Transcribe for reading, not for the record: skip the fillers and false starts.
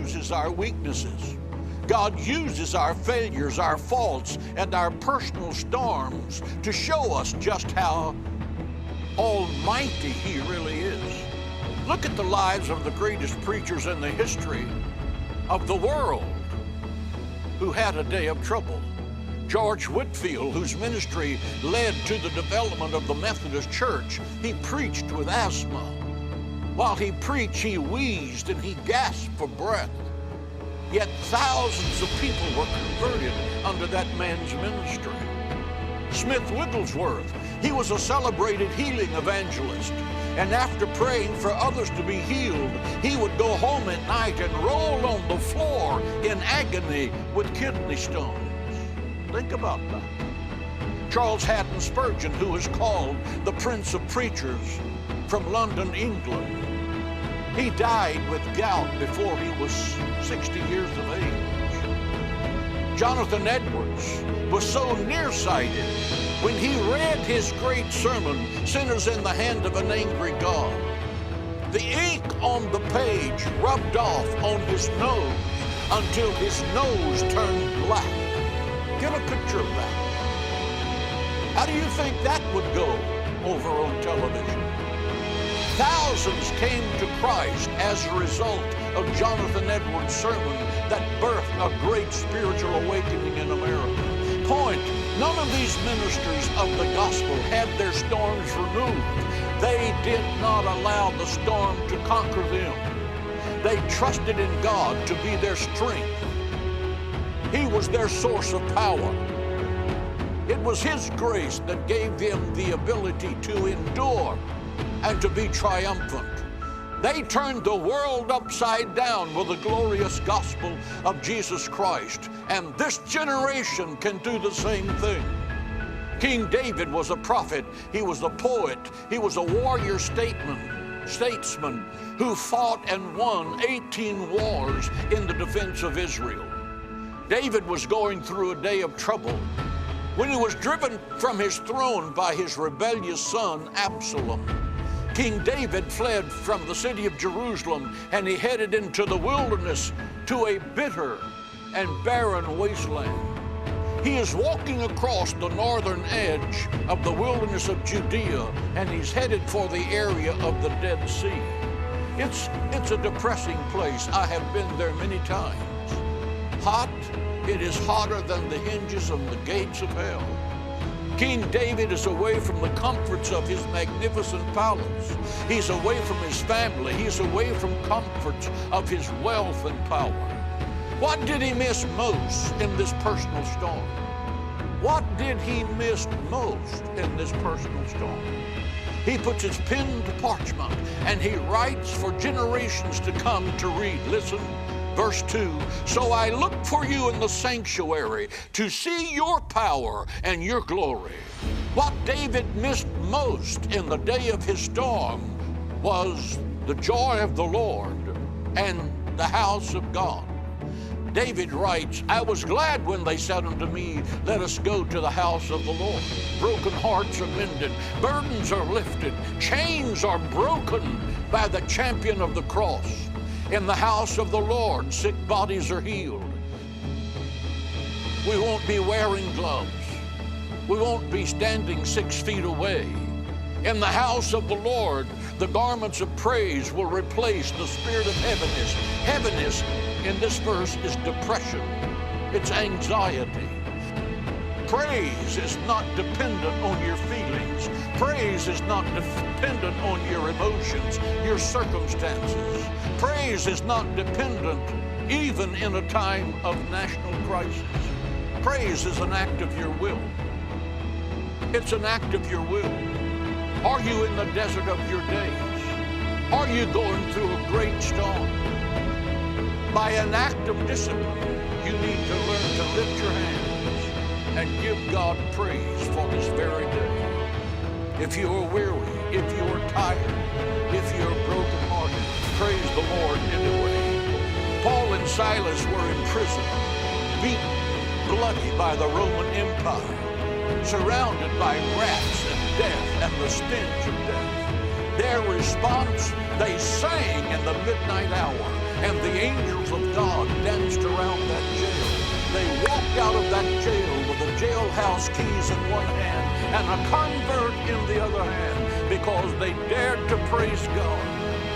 uses our weaknesses. God uses our failures, our faults, and our personal storms to show us just how almighty He really is. Look at the lives of the greatest preachers in the history of the world who had a day of trouble. George Whitefield, whose ministry led to the development of the Methodist Church, he preached with asthma. While he preached, he wheezed and he gasped for breath. Yet thousands of people were converted under that man's ministry. Smith Wigglesworth, he was a celebrated healing evangelist. And after praying for others to be healed, he would go home at night and roll on the floor in agony with kidney stones. Think about that. Charles Haddon Spurgeon, who is called the Prince of Preachers, from London, England, he died with gout before he was 60 years of age. Jonathan Edwards was so nearsighted when he read his great sermon, Sinners in the Hand of an Angry God. The ink on the page rubbed off on his nose until his nose turned black. Get a picture of that. How do you think that would go over on television? Thousands came to Christ as a result of Jonathan Edwards' sermon that birthed a great spiritual awakening in America. Point, none of these ministers of the gospel had their storms removed. They did not allow the storm to conquer them. They trusted in God to be their strength. He was their source of power. It was His grace that gave them the ability to endure and to be triumphant. They turned the world upside down with the glorious gospel of Jesus Christ, and this generation can do the same thing. King David was a prophet, he was a poet, he was a warrior statesman who fought and won 18 wars in the defense of Israel. David was going through a day of trouble when he was driven from his throne by his rebellious son Absalom. King David fled from the city of Jerusalem and he headed into the wilderness to a bitter and barren wasteland. He is walking across the northern edge of the wilderness of Judea and he's headed for the area of the Dead Sea. It's a depressing place. I have been there many times. Hot, it is hotter than the hinges of the gates of hell. King David is away from the comforts of his magnificent palace. He's away from his family. He's away from comforts of his wealth and power. What did he miss most in this personal storm? What did he miss most in this personal storm? He puts his pen to parchment and he writes for generations to come to read. Listen. Verse 2, so I looked for you in the sanctuary to see your power and your glory. What David missed most in the day of his storm was the joy of the Lord and the house of God. David writes, I was glad when they said unto me, let us go to the house of the Lord. Broken hearts are mended, burdens are lifted, chains are broken by the champion of the cross. In the house of the Lord, sick bodies are healed. We won't be wearing gloves. We won't be standing 6 feet away. In the house of the Lord, the garments of praise will replace the spirit of heaviness. Heaviness in this verse is depression. It's anxiety. Praise is not dependent on your feelings. Praise is not dependent on your emotions, your circumstances. Praise is not dependent even in a time of national crisis. Praise is an act of your will. It's an act of your will. Are you in the desert of your days? Are you going through a great storm? By an act of discipline, you need to learn to lift your hands and give God praise for this very day. If you are weary, if you are tired, if you are brokenhearted, praise the Lord anyway. Paul and Silas were in prison, beaten, bloody by the Roman Empire, surrounded by rats and death and the stench of death. Their response, they sang in the midnight hour, and the angels of God danced around that jail. They walked out of that jail with the jailhouse keys in one hand and a convert in the other hand because they dared to praise God.